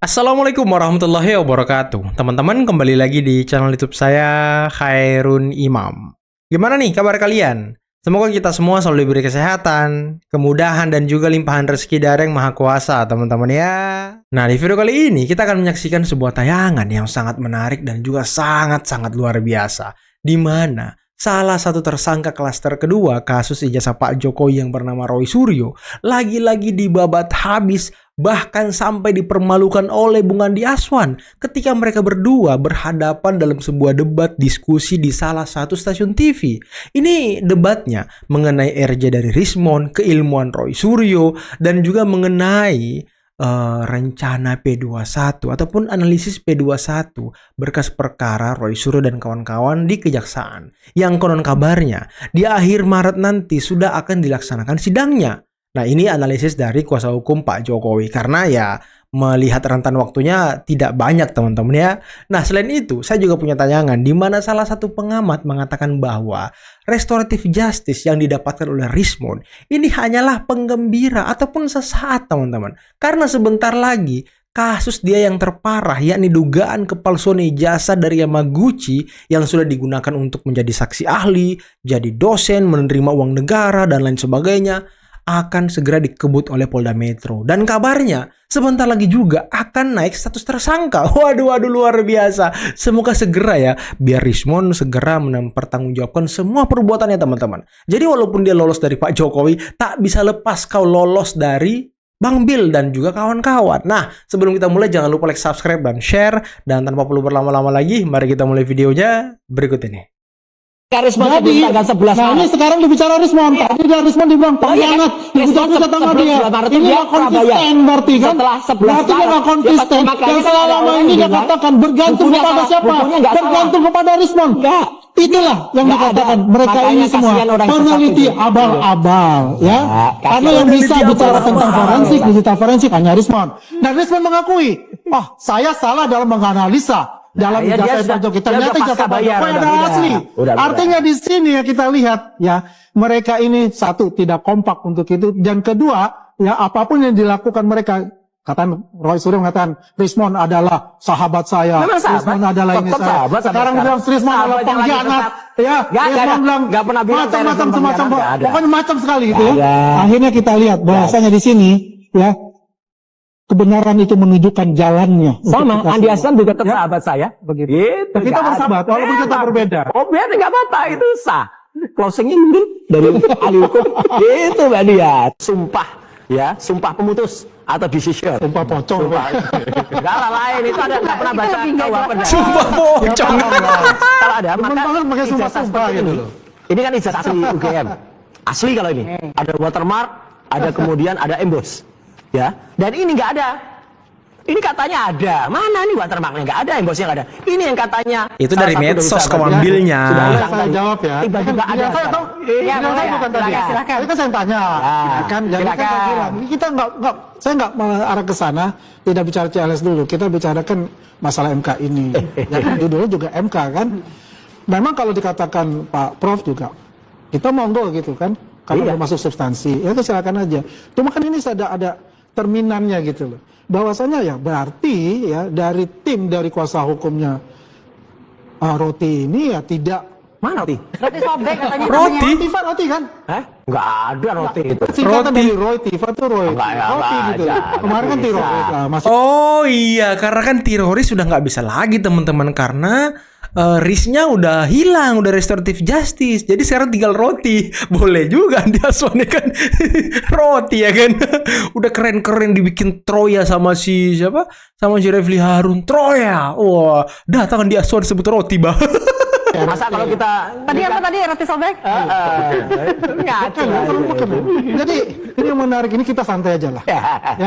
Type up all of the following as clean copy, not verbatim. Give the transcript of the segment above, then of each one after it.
Assalamualaikum warahmatullahi wabarakatuh. Teman-teman, kembali lagi di channel YouTube saya, Khairun Imam. Gimana nih kabar kalian? Semoga kita semua selalu diberi kesehatan, kemudahan, dan juga limpahan rezeki dari Yang Maha Kuasa, teman-teman ya. Nah, di video kali ini kita akan menyaksikan sebuah tayangan yang sangat menarik dan juga sangat-sangat luar biasa. Di mana salah satu tersangka klaster kedua kasus ijazah Pak Jokowi yang bernama Roy Suryo lagi-lagi dibabat habis, bahkan sampai dipermalukan oleh Bung Andi Aswan ketika mereka berdua berhadapan dalam sebuah debat diskusi di salah satu stasiun TV. Ini debatnya mengenai RJ dari Rismon, keilmuan Roy Suryo, dan juga mengenai rencana P21 ataupun analisis P21 berkas perkara Roy Suryo dan kawan-kawan di Kejaksaan, yang konon kabarnya di akhir Maret nanti sudah akan dilaksanakan sidangnya. Nah, ini analisis dari kuasa hukum Pak Jokowi karena ya melihat rentan waktunya tidak banyak, teman-teman ya. Nah, selain itu saya juga punya tayangan di mana salah satu pengamat mengatakan bahwa restoratif justice yang didapatkan oleh Rismon ini hanyalah penggembira ataupun sesaat, teman-teman. Karena sebentar lagi kasus dia yang terparah, yakni dugaan kepalsuan ijazah dari Yamaguchi yang sudah digunakan untuk menjadi saksi ahli, jadi dosen, menerima uang negara, dan lain sebagainya, akan segera dikebut oleh Polda Metro. Dan kabarnya sebentar lagi juga akan naik status tersangka. Waduh, luar biasa. Semoga segera ya, biar Rismon segera mempertanggungjawabkan semua perbuatannya, teman-teman. Jadi walaupun dia lolos dari Pak Jokowi, tak bisa lepas kau lolos dari Bang Bill dan juga kawan-kawan. Nah, sebelum kita mulai jangan lupa like, subscribe, dan share. Dan tanpa perlu berlama-lama lagi, mari kita mulai videonya berikut ini. Rismon Jadi, tanggal 11 nah ini sekarang dibicara Rismon. Tadi dia Rismon dibilang pengkhianat, dibutuhkan sama dia. Ini nggak konsisten berarti kan? Setelah 11 Berarti dia nggak konsisten. Yang selama ini dia katakan bergantung kepada siapa? Bergantung kepada Rismon. Enggak. Itulah yang dikatakan mereka ini semua peneliti abal-abal ya. Karena yang bisa bicara tentang forensik, digital forensik hanya Rismon. Dan Rismon mengakui, saya salah dalam menganalisa dalam ijazah Pak Jokowi. Ternyata ijazah Pak Jokowi ada asli. Artinya di sini ya kita lihat ya, mereka ini satu tidak kompak untuk itu, dan kedua ya apapun yang dilakukan mereka, katakan Roy Suryo mengatakan Rismon adalah sahabat saya, Rismon adalah ini saya. Sekarang bilang Rismon adalah pengkhianat ya, Rismon bilang macam-macam semacam, pokoknya macam sekali gitu ya. Akhirnya kita lihat bahwasanya di sini ya, kebenaran itu menunjukkan jalannya. Sama, Andi Aswan juga tetap sahabat saya. Begitu. Gitu, kita bersahabat, walaupun kita berbeda. Oh, beda nggak apa-apa, itu sah. Closingnya mundur dari ahli hukum. Gitu, Mbak Dia. Sumpah, ya, sumpah pemutus atau decision. Sumpah pocong. Enggak lah, lain itu ada nggak pernah baca KUHP. Sumpah pocong. Kalau ada, maka pakai sumpah gitu loh. Ini kan ijazah asli UGM. Asli kalau ini. Ada watermark, ada kemudian ada emboss. Ya, dan ini nggak ada. Ini katanya ada. Mana nih watermarknya? Nggak ada, embossnya nggak ada. Ini yang katanya. Itu dari medsos mengambilnya. Saya jawab ya. Tiba-tiba ada. Saya tahu. Saya bukan tadi. Silakan. Itu saya tanya. Kan jadi saya bilang, kita saya nggak arah ke sana. Tidak bicara CLS dulu. Kita bicarakan masalah MK ini. Yang judulnya juga MK kan. Memang kalau dikatakan Pak Prof juga, kita monggo gitu kan. Kalau masuk substansi, ya silakan aja. Cuma kan ini ada terminannya gitu loh. Bahwasanya ya berarti ya dari tim dari kuasa hukumnya Roti ini ya tidak. Mana Roti? Roti sobek katanya. Roti kan? Nggak ada Roti itu. Singkatan dari Roy, Tifa tuh Roy. Roti gitu. Kemarin kan teroris lah. Oh iya, karena kan teroris sudah nggak bisa lagi, teman-teman, karena risnya udah hilang, udah restoratif justice. Jadi sekarang tinggal Roti. Boleh juga Andi Aswan kan. Roti ya kan. Udah keren-keren dibikin Troya sama si siapa? Sama si Refli Harun. Troya. Wah, datang Andi Aswan sebut Roti, Bah. Masa kalau kita Tadi apa tadi roti sobek? Jadi ini yang menarik, ini kita santai aja lah.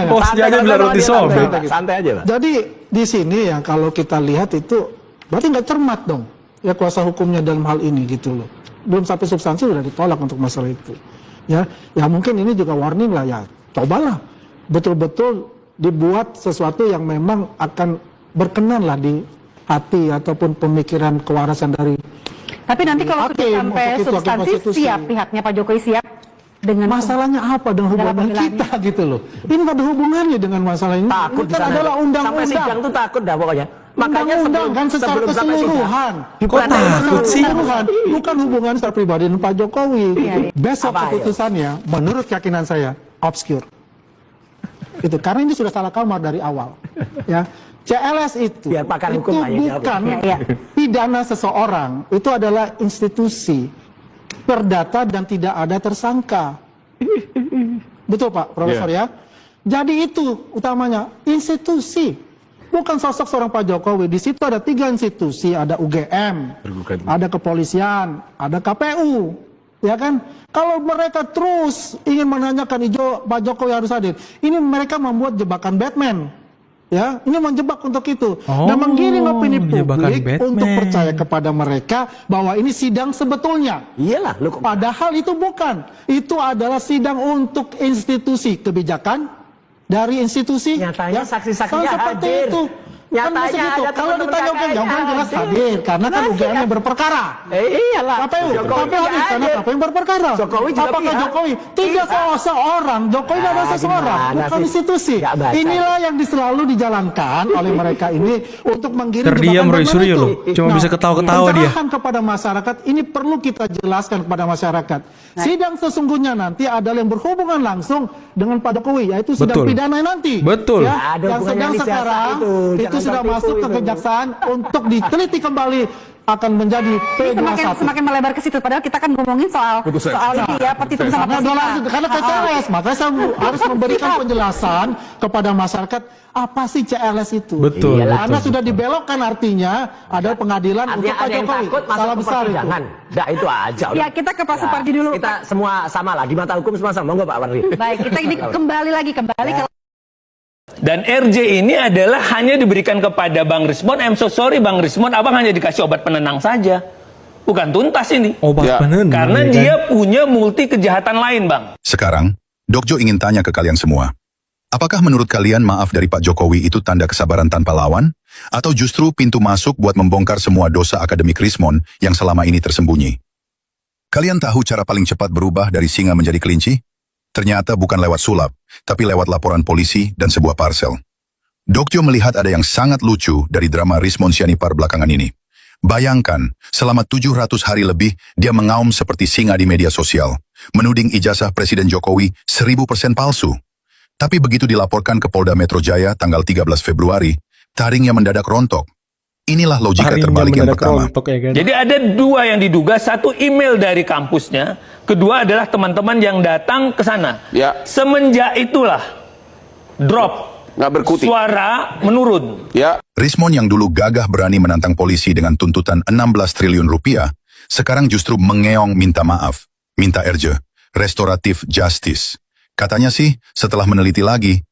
Bosnya aja bilang roti sobek. Santai aja lah. Jadi di sini ya kalau kita lihat itu berarti nggak cermat dong ya kuasa hukumnya dalam hal ini gitu loh. Belum sampai substansi udah ditolak untuk masalah itu. Ya mungkin ini juga warning lah ya. Cobalah betul-betul dibuat sesuatu yang memang akan berkenan lah di hati ataupun pemikiran kewarasan dari. Tapi nanti kalau sudah sampai substansi, siap pihaknya Pak Jokowi siap Dengan Masalahnya apa dengan hubungan kita gitu loh. Ini nggak ada hubungannya dengan masalah ini. Takut Ini kan adalah sampai undang-undang. sidang tuh takut dah pokoknya. Makanya Undang-undang kan secara sebelum sampai keseluruhan. sidang, Kok takut sih? Keseluruhan. Bukan hubungan secara pribadi dengan Pak Jokowi. Besok Apa, keputusannya, menurut keyakinan saya, obscure. Itu karena ini sudah salah kamar dari awal. Ya. CLS itu, Biar pakar itu hukum aja jawab. bukan Ya. pidana seseorang. Itu adalah institusi. Perdata dan tidak ada tersangka. Betul Pak Profesor ya? Jadi itu utamanya institusi, bukan sosok seorang Pak Jokowi. Di situ ada 3 institusi, ada UGM, ada kepolisian, ada KPU, ya kan? Kalau mereka terus ingin menanyakan Pak Jokowi harus hadir, ini mereka membuat jebakan Batman. Ya, ini menjebak untuk itu dan menggiring opini jebakan publik Batman. untuk percaya kepada mereka bahwa ini sidang sebetulnya. Iyalah, lu kok Padahal itu bukan. Itu adalah sidang untuk institusi kebijakan dari institusi. Nyatanya saksi-saksinya Kan seperti hadir. itu. Nyatanya Kan segitu. ada Kalau teman-teman ditanya KKN UGM, jelas hadir. hadir. Karena kan Nah, UGM yang berperkara. iyalah. KPU, Jokowi KPU juga hadir karena hadir. KPU yang berperkara. Jokowi juga Apakah pihak. Jokowi? Tidak seorang. Jokowi ada Ah, seseorang, gimana bukan sih? institusi. Nggak baca. Inilah yang selalu dijalankan oleh mereka ini untuk menggiring Terdiam jebakan Roy Batman Suryo itu. loh. Cuma bisa ketawa-ketawa dia. Pencerahan kepada masyarakat ini perlu kita jelaskan kepada masyarakat. Sidang sesungguhnya nanti adalah yang berhubungan langsung dengan Pak Jokowi, yaitu sidang Betul. pidana nanti. Betul. Ya, Ada yang hubungannya sedang di jasa sekarang itu. itu Jangan sudah tertipu masuk ke itu. kejaksaan untuk diteliti kembali akan menjadi P21. semakin melebar ke situ. Padahal kita kan ngomongin soal ini ya, petitum sama Karena CLS, makanya saya harus memberikan penjelasan kepada masyarakat apa sih CLS itu. Betul, Karena betul, sudah dibelokkan artinya ada pengadilan untuk Artinya Pak ada yang Jokowi. takut masuk Salah ke besar itu. persidangan. Nah, itu aja. Ya, kita ke Pak Supardi dulu. Kita semua sama lah. Di mata hukum semua sama. Monggo Pak Wardi. Baik, kita ini kembali ke Dan RJ ini adalah hanya diberikan kepada Bang Rismon. I'm so sorry Bang Rismon, abang hanya dikasih obat penenang saja. Bukan tuntas ini. Obat penenang. Karena ya kan? dia punya multi kejahatan lain, Bang. Sekarang, Dokjo ingin tanya ke kalian semua. Apakah menurut kalian maaf dari Pak Jokowi itu tanda kesabaran tanpa lawan? Atau justru pintu masuk buat membongkar semua dosa akademik Rismon yang selama ini tersembunyi? Kalian tahu cara paling cepat berubah dari singa menjadi kelinci? Ternyata bukan lewat sulap, tapi lewat laporan polisi dan sebuah parsel. Dokjo melihat ada yang sangat lucu dari drama Rismon Sianipar belakangan ini. Bayangkan, selama 700 hari lebih, dia mengaum seperti singa di media sosial, menuding ijazah Presiden Jokowi 1000% palsu. Tapi begitu dilaporkan ke Polda Metro Jaya tanggal 13 Februari, taringnya mendadak rontok. Inilah logika Taringnya terbalik yang mendadak pertama. rontok, ya kan? Jadi ada dua yang diduga, satu email dari kampusnya, kedua adalah teman-teman yang datang ke sana. Ya. Semenjak itulah drop. Nggak berkutik. Suara menurun. Ya, Rismon yang dulu gagah berani menantang polisi dengan tuntutan 16 triliun rupiah, sekarang justru mengeong minta maaf, minta RJ, restoratif justice. Katanya sih, setelah meneliti lagi,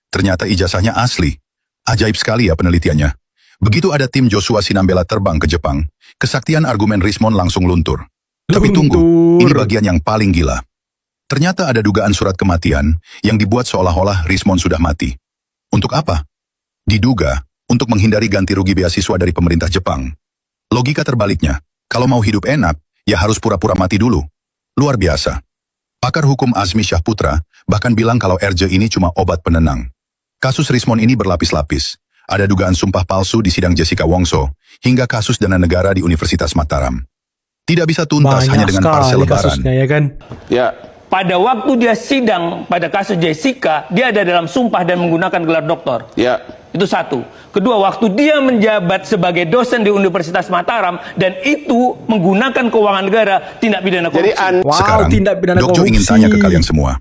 ternyata ijazahnya asli. Ajaib sekali ya penelitiannya. Begitu ada tim Joshua Sinambela terbang ke Jepang, kesaktian argumen Rismon langsung luntur. Tapi tunggu, ini bagian yang paling gila. Ternyata ada dugaan surat kematian yang dibuat seolah-olah Rismon sudah mati. Untuk apa? Diduga untuk menghindari ganti rugi beasiswa dari pemerintah Jepang. Logika terbaliknya, kalau mau hidup enak, ya harus pura-pura mati dulu. Luar biasa. Pakar hukum Azmi Syahputra bahkan bilang kalau RJ ini cuma obat penenang. Kasus Rismon ini berlapis-lapis. Ada dugaan sumpah palsu di sidang Jessica Wongso, hingga kasus dana negara di Universitas Mataram. Tidak bisa tuntas hanya dengan parsel lebaran. kasusnya, ya kan? ya. Pada waktu dia sidang pada kasus Jessica, dia ada dalam sumpah dan menggunakan gelar doktor. Ya. Itu satu. Kedua, waktu dia menjabat sebagai dosen di Universitas Mataram dan itu menggunakan keuangan negara, tindak pidana Jadi korupsi. Wow, Sekarang, tindak pidana Dokjo ingin korupsi. tanya ke kalian semua.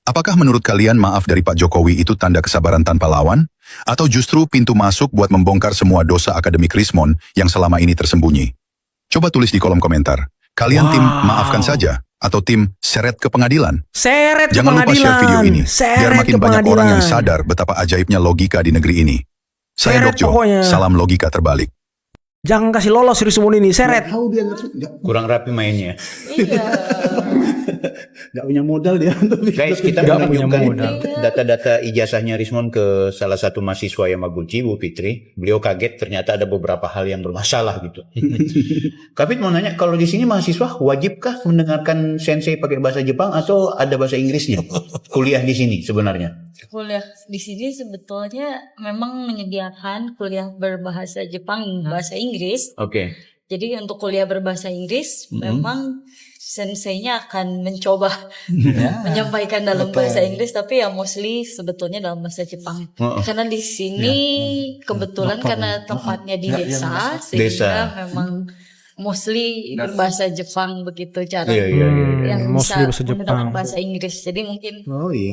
Apakah menurut kalian maaf dari Pak Jokowi itu tanda kesabaran tanpa lawan? Atau justru pintu masuk buat membongkar semua dosa akademik Rismon yang selama ini tersembunyi? Coba tulis di kolom komentar. Kalian tim maafkan saja? Atau tim seret ke pengadilan? Seret ke Jangan lupa pengadilan. share video ini, biar Seret makin ke banyak orang yang pengadilan. sadar betapa ajaibnya logika di negeri ini. Saya Seret Dokjo, pokoknya. salam logika terbalik. Jangan kasih lolos Rismon ini, seret. Kurang rapi mainnya. Nggak punya modal dia untuk Guys, kita Nggak punya menunjukkan modal. data-data ijazahnya Rismond ke salah satu mahasiswa Yamaguchi, Bu Fitri. Beliau kaget ternyata ada beberapa hal yang bermasalah gitu. Kapit mau nanya, kalau di sini mahasiswa wajibkah mendengarkan sensei pakai bahasa Jepang atau ada bahasa Inggrisnya? Kuliah di sini sebenarnya. Kuliah di sini sebetulnya memang menyediakan kuliah berbahasa Jepang, bahasa Inggris. Oke. Jadi untuk kuliah berbahasa Inggris memang senseinya akan mencoba menyampaikan dalam bahasa Inggris, tapi ya mostly sebetulnya dalam bahasa Jepang. Karena di sini kebetulan karena tempatnya di desa, sehingga memang mostly berbahasa Jepang begitu cara yang mostly bisa bahasa Jepang. menggunakan bahasa Inggris. Jadi mungkin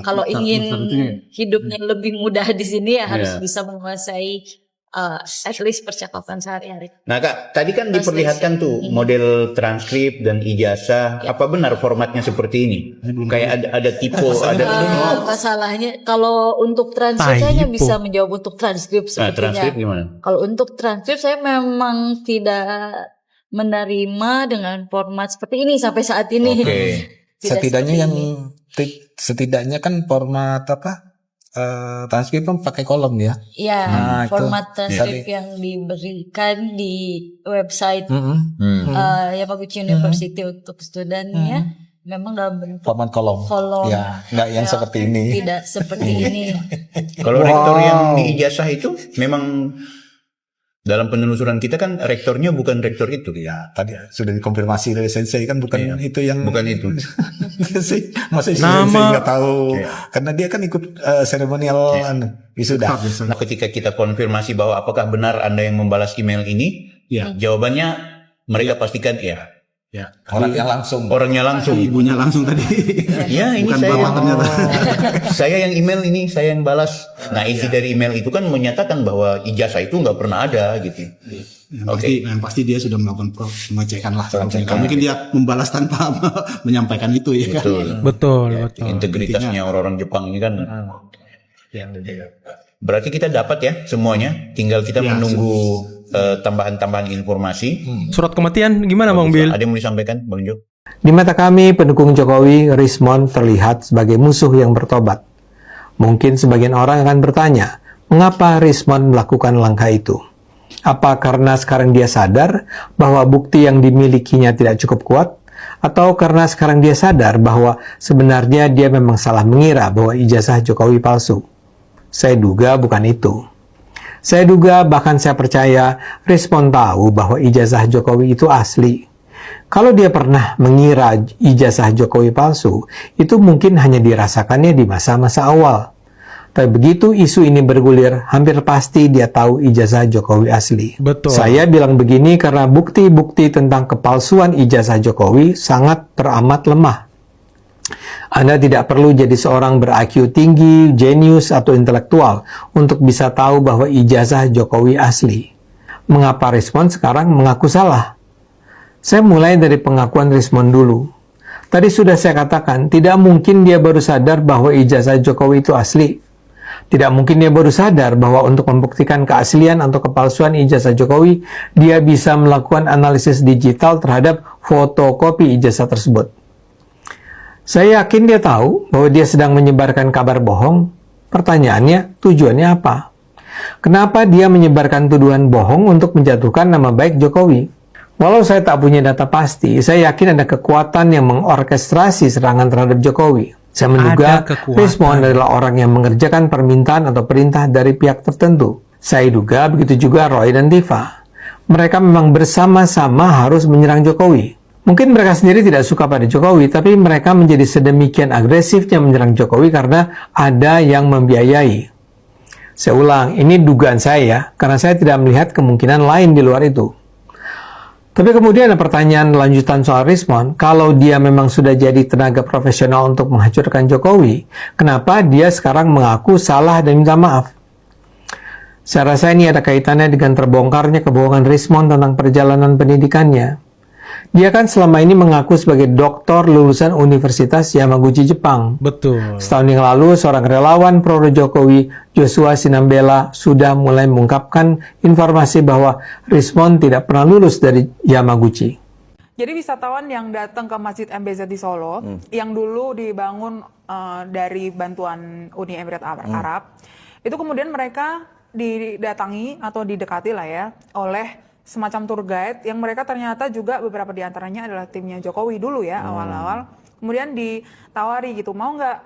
kalau Faktor- ingin faktornya. hidupnya lebih mudah di sini ya harus bisa menguasai at least percakapan sehari-hari. Nah Kak, tadi kan diperlihatkan tuh model transkrip dan ijazah. Apa benar formatnya seperti ini? Kayak ada tipe, ada Masalahnya kalau untuk transkrip saya hanya bisa menjawab untuk transkrip Nah, sepertinya. transkrip gimana? Kalau untuk transkrip saya memang tidak menerima dengan format seperti ini sampai saat ini. Oke. Tidak Setidaknya seperti yang ini. setidaknya kan format transkrip kan pakai kolom ya. Ya, Nah, itu. format transkrip yang diberikan di website Yamaguchi University untuk studennya memang dalam bentuk Format kolom. Ya, nggak yang seperti ini. Tidak seperti ini. Kalau rektor yang di ijazah itu memang dalam penelusuran kita kan rektornya bukan rektor itu. Ya, tadi sudah dikonfirmasi dari sensei kan bukan itu yang Bukan itu. sih. Masa Nama- sensei nggak tahu karena dia kan ikut seremonial wisuda. Nah, ketika kita konfirmasi bahwa apakah benar Anda yang membalas email ini, jawabannya mereka pastikan ya. Orang yang langsung. Orangnya langsung. Ibunya langsung tadi. Ya, ini Bukan saya bapak ternyata. saya yang email ini, saya yang balas. Nah, inti dari email itu kan menyatakan bahwa ijazah itu nggak pernah ada gitu. Yang pasti dia sudah melakukan pengecekan lah. Mungkin dia membalas tanpa menyampaikan itu ya kan. Betul. Integritasnya orang-orang Jepang ini kan. Berarti kita dapat ya semuanya, tinggal kita menunggu tambahan-tambahan informasi. Surat kematian gimana Bang Bil? Ada yang mau disampaikan, Bang Jo? Di mata kami, pendukung Jokowi, Rismond terlihat sebagai musuh yang bertobat. Mungkin sebagian orang akan bertanya, mengapa Rismond melakukan langkah itu? Apa karena sekarang dia sadar bahwa bukti yang dimilikinya tidak cukup kuat? Atau karena sekarang dia sadar bahwa sebenarnya dia memang salah mengira bahwa ijazah Jokowi palsu? Saya duga bukan itu. Saya duga, bahkan saya percaya, Rismond tahu bahwa ijazah Jokowi itu asli. Kalau dia pernah mengira ijazah Jokowi palsu, itu mungkin hanya dirasakannya di masa-masa awal. Tapi begitu isu ini bergulir, hampir pasti dia tahu ijazah Jokowi asli. Betul. Saya bilang begini karena bukti-bukti tentang kepalsuan ijazah Jokowi sangat teramat lemah. Anda tidak perlu jadi seorang ber-IQ tinggi, jenius, atau intelektual untuk bisa tahu bahwa ijazah Jokowi asli. Mengapa Rismond sekarang mengaku salah? Saya mulai dari pengakuan Rismond dulu. Tadi sudah saya katakan, tidak mungkin dia baru sadar bahwa ijazah Jokowi itu asli. Tidak mungkin dia baru sadar bahwa untuk membuktikan keaslian atau kepalsuan ijazah Jokowi, dia bisa melakukan analisis digital terhadap fotokopi ijazah tersebut. Saya yakin dia tahu bahwa dia sedang menyebarkan kabar bohong. Pertanyaannya, tujuannya apa? Kenapa dia menyebarkan tuduhan bohong untuk menjatuhkan nama baik Jokowi? Walau saya tak punya data pasti, saya yakin ada kekuatan yang mengorkestrasi serangan terhadap Jokowi. Saya menduga Rismond adalah orang yang mengerjakan permintaan atau perintah dari pihak tertentu. Saya duga begitu juga Roy dan Diva. Mereka memang bersama-sama harus menyerang Jokowi. Mungkin mereka sendiri tidak suka pada Jokowi, tapi mereka menjadi sedemikian agresifnya menyerang Jokowi karena ada yang membiayai. Saya ulang, ini dugaan saya, karena saya tidak melihat kemungkinan lain di luar itu. Tapi kemudian ada pertanyaan lanjutan soal Rismond, kalau dia memang sudah jadi tenaga profesional untuk menghancurkan Jokowi, kenapa dia sekarang mengaku salah dan minta maaf? Saya rasa ini ada kaitannya dengan terbongkarnya kebohongan Rismond tentang perjalanan pendidikannya. Dia kan selama ini mengaku sebagai doktor lulusan Universitas Yamaguchi, Jepang. Betul. Setahun yang lalu, seorang relawan pro Jokowi, Joshua Sinambela, sudah mulai mengungkapkan informasi bahwa Rismond tidak pernah lulus dari Yamaguchi. Jadi wisatawan yang datang ke Masjid MBZ di Solo, yang dulu dibangun dari bantuan Uni Emirat Arab, itu kemudian mereka didatangi atau didekati lah ya oleh semacam tour guide yang mereka ternyata juga beberapa diantaranya adalah timnya Jokowi dulu ya awal-awal. Kemudian ditawari gitu, mau nggak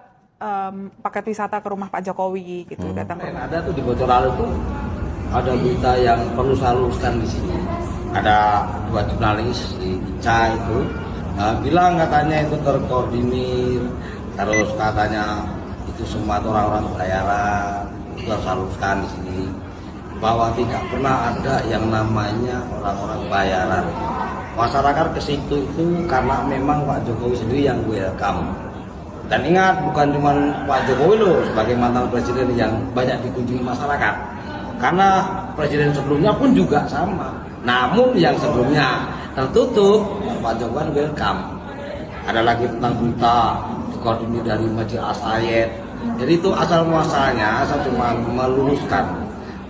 paket wisata ke rumah Pak Jokowi gitu datang ke rumah. Ada tuh di Bocoralo tuh ada berita yang perlu saya luruskan di sini. Ada 2 jurnalis di Ica itu bilang katanya itu terkoordinir, terus katanya itu semua orang-orang bayaran. Itu harus saya luruskan di sini bahwa tidak pernah ada yang namanya orang-orang bayaran. Masyarakat ke situ itu karena memang Pak Jokowi sendiri yang welcome. Dan ingat, bukan cuma Pak Jokowi loh sebagai mantan presiden yang banyak dikunjungi masyarakat. Karena presiden sebelumnya pun juga sama. Namun yang sebelumnya tertutup, Pak Jokowi welcome. Ada lagi tentang berita dikoordinir dari Masjid As-Sayyid. Jadi itu asal muasalnya saya cuma meluruskan.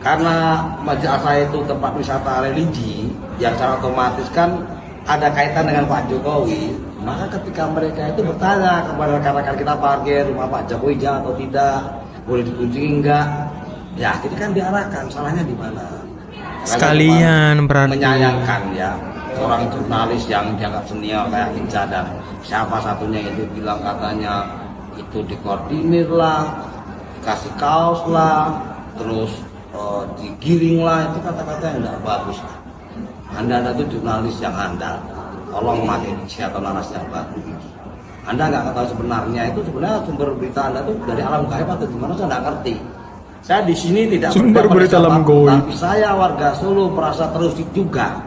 Karena Masjid As-Sayyid itu tempat wisata religi yang secara otomatis kan ada kaitan dengan Pak Jokowi. Maka ketika mereka itu bertanya kepada rekan-rekan kita parkir rumah Pak Jokowi atau tidak, boleh dikunjungi enggak? Ya, jadi kan diarahkan salahnya di mana? Sekalian berarti menyayangkan ya seorang jurnalis yang dianggap senior kayak Inca dan siapa satunya itu bilang katanya itu dikoordinir lah, dikasih kaos lah, terus digiring lah, itu kata-kata yang tidak bagus. Anda itu jurnalis yang handal, tolong pakai diksi atau narasi yang bagus. Anda nggak tahu sebenarnya itu sebenarnya sumber berita Anda tuh dari alam gaib atau gimana, saya nggak ngerti. Saya di sini tidak sumber berita alam gaib, tapi saya warga Solo merasa terusik juga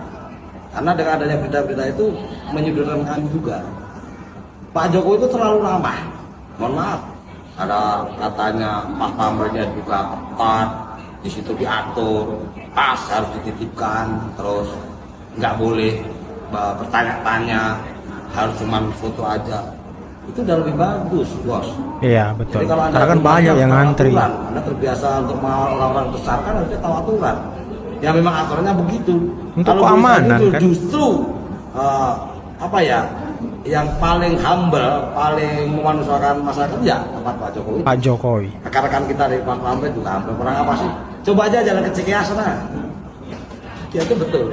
karena dengan adanya berita-berita itu menyudutkan kami juga. Pak Jokowi itu terlalu ramah, mohon maaf. Ada katanya pas pamernya juga ketat, di situ diatur, pas harus dititipkan, terus nggak boleh bertanya-tanya, harus cuma foto aja. Itu udah lebih bagus, bos. Iya, betul. Jadi kalau Karena kan banyak yang ngantri. Anda terbiasa untuk orang-orang besar kan harusnya tahu aturan. Ya memang aturannya begitu. Untuk kalau keamanan itu, kan. Justru apa ya? Yang paling humble, paling memanusiakan masyarakat ya tempat Pak Jokowi. Pak Jokowi. Rekan-rekan kita dari Pak Pampret juga hampir pernah apa sih? Coba aja jalan ke Cikeas sana. Ya itu betul.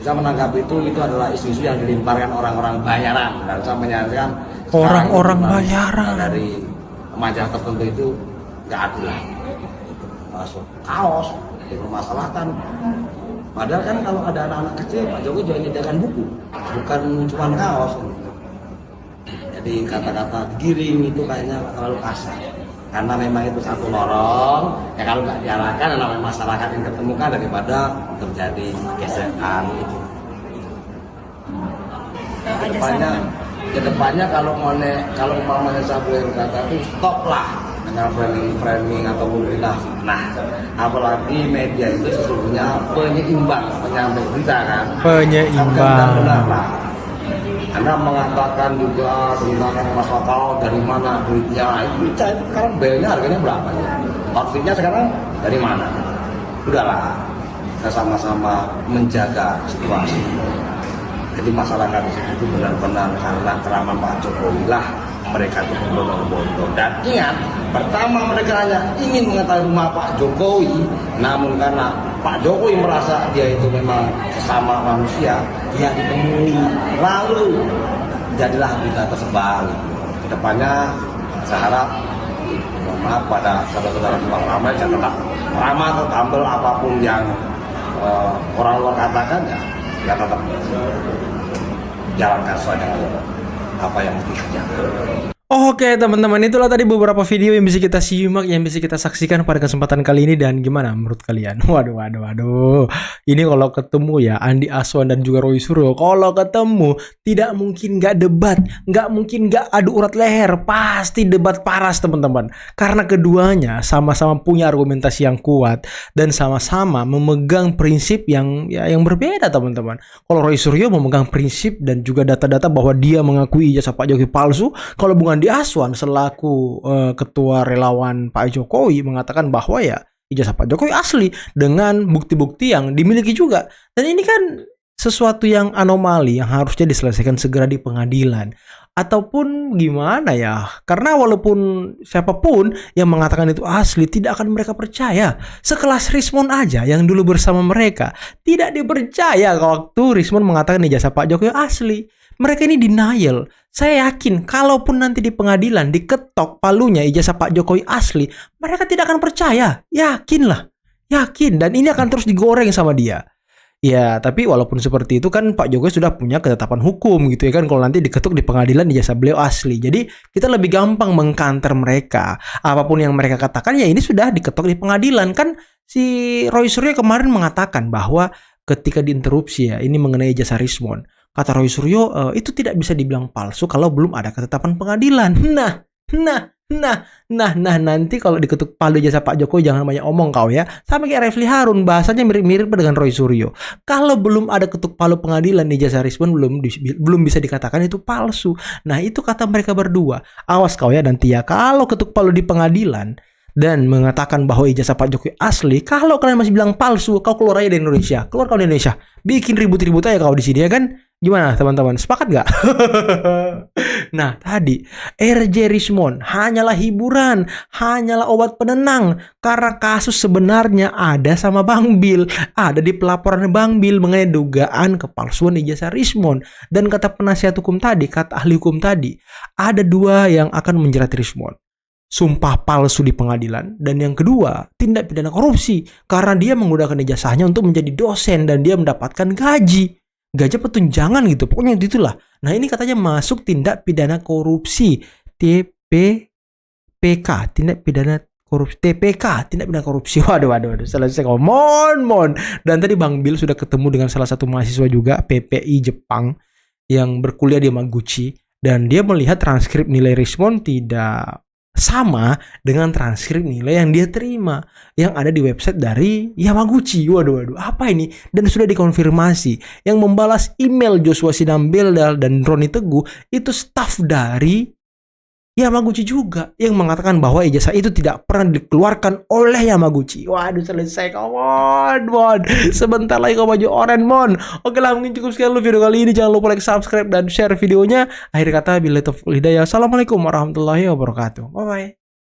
Saya menanggapi itu adalah isu-isu yang dilimparkan orang-orang bayaran dan saya menyatakan orang-orang bayaran dari majalah tertentu itu nggak adil lah. Masuk kaos dipermasalahkan. Padahal kan kalau ada anak-anak kecil Pak Jokowi juga menyediakan buku, bukan cuma kaos. Jadi kata-kata giring itu kayaknya terlalu kasar. Karena memang itu satu lorong, ya kalau nggak diarahkan namanya masyarakat yang ketemukan daripada terjadi gesekan itu. Kedepannya kalau umpamanya saya boleh berkata itu stop lah dengan framing atau berita fitnah. Apalagi media itu sesungguhnya penyeimbang penyampaian berita kan. Penyeimbang. Benar lah. Anda mengatakan juga tentang masalah dari mana duitnya, itu sekarang belnya harganya berapa ya? Outfitnya sekarang dari mana? Udahlah, kita sama-sama menjaga situasi. Jadi masyarakat di situ itu benar-benar karena keraman Pak Jokowi lah mereka itu berbondong-bondong. Dan ingat, pertama mereka hanya ingin mengetahui rumah Pak Jokowi, namun karena Pak Jokowi merasa dia itu memang sesama manusia, dia ditemui, lalu jadilah berita tersebar. Kedepannya saya harap, mohon maaf pada saudara-saudara Bang Ramai, saya tetap ramah atau tampil apapun yang orang luar katakan ya, kita tetap jalankan sesuai dengan apa yang dikerjakan. Oke teman-teman, itulah tadi beberapa video yang bisa kita simak, yang bisa kita saksikan pada kesempatan kali ini. Dan gimana menurut kalian? Waduh. Ini kalau ketemu ya Andi Aswan dan juga Roy Suryo, kalau ketemu tidak mungkin nggak debat, nggak mungkin nggak adu urat leher, pasti debat paras teman-teman. Karena keduanya sama-sama punya argumentasi yang kuat dan sama-sama memegang prinsip yang berbeda teman-teman. Kalau Roy Suryo memegang prinsip dan juga data-data bahwa dia mengakui ijazah Pak Jokowi palsu, kalau bukan Andi Aswan selaku ketua relawan Pak Jokowi mengatakan bahwa ya ijazah Pak Jokowi asli dengan bukti-bukti yang dimiliki juga. Dan ini kan sesuatu yang anomali yang harusnya diselesaikan segera di pengadilan. Ataupun gimana ya, karena walaupun siapapun yang mengatakan itu asli, tidak akan mereka percaya. Sekelas Rismond aja yang dulu bersama mereka tidak dipercaya waktu Rismond mengatakan ijazah Pak Jokowi asli. Mereka ini denial. Saya yakin kalaupun nanti di pengadilan diketok palunya ijazah Pak Jokowi asli, mereka tidak akan percaya. Yakinlah, yakin. Dan ini akan terus digoreng sama dia. Ya, tapi walaupun seperti itu kan Pak Jokowi sudah punya ketetapan hukum gitu ya kan, kalau nanti diketuk di pengadilan ijazah beliau asli. Jadi kita lebih gampang mengkanter mereka. Apapun yang mereka katakan ya ini sudah diketok di pengadilan. Kan si Roy Suryo kemarin mengatakan bahwa ketika diinterupsi ya ini mengenai ijazah Rismond, kata Roy Suryo itu tidak bisa dibilang palsu kalau belum ada ketetapan pengadilan. Nah, nanti kalau diketuk palu ijazah Pak Jokowi jangan banyak omong kau ya. Sama kayak Refli Harun, bahasanya mirip-mirip dengan Roy Suryo. Kalau belum ada ketuk palu pengadilan ijazah Rismond belum bisa dikatakan itu palsu. Nah, itu kata mereka berdua. Awas kau ya nanti ya, kalau ketuk palu di pengadilan dan mengatakan bahwa ijazah Pak Jokowi asli, kalau kalian masih bilang palsu, kau keluar aja dari Indonesia. Keluar kau dari Indonesia. Bikin ribut-ribut aja kau di sini ya kan? Gimana teman-teman? Sepakat nggak? Nah tadi RJ Rismond hanyalah hiburan, hanyalah obat penenang karena kasus sebenarnya ada sama Bang Bil, ada di pelaporan Bang Bil mengenai dugaan kepalsuan ijazah Rismond. Dan kata penasihat hukum tadi, kata ahli hukum tadi, ada dua yang akan menjerat Rismond. Sumpah palsu di pengadilan, dan yang kedua tindak pidana korupsi karena dia menggunakan ijazahnya untuk menjadi dosen dan dia mendapatkan gaji petunjangan gitu, pokoknya itulah. Nah ini katanya masuk tindak pidana korupsi, TPK, tindak pidana korupsi, TPK, tindak pidana korupsi. Waduh, selesai mon. Dan tadi Bang Bil sudah ketemu dengan salah satu mahasiswa juga PPI Jepang yang berkuliah di Yamaguchi, dan dia melihat transkrip nilai Rismond tidak sama dengan transkrip nilai yang dia terima yang ada di website dari Yamaguchi. Waduh, apa ini? Dan sudah dikonfirmasi yang membalas email Joshua Sinambelda dan Roni Teguh itu staf dari Yamaguchi juga yang mengatakan bahwa ijazah itu tidak pernah dikeluarkan oleh Yamaguchi. Waduh, selesai kawan. Sebentar lagi kau maju oren mon. Oke lah, mungkin cukup sekian dulu video kali ini. Jangan lupa like, subscribe dan share videonya. Akhir kata billahi taufiq wal hidayah. Assalamualaikum warahmatullahi wabarakatuh. Bye bye.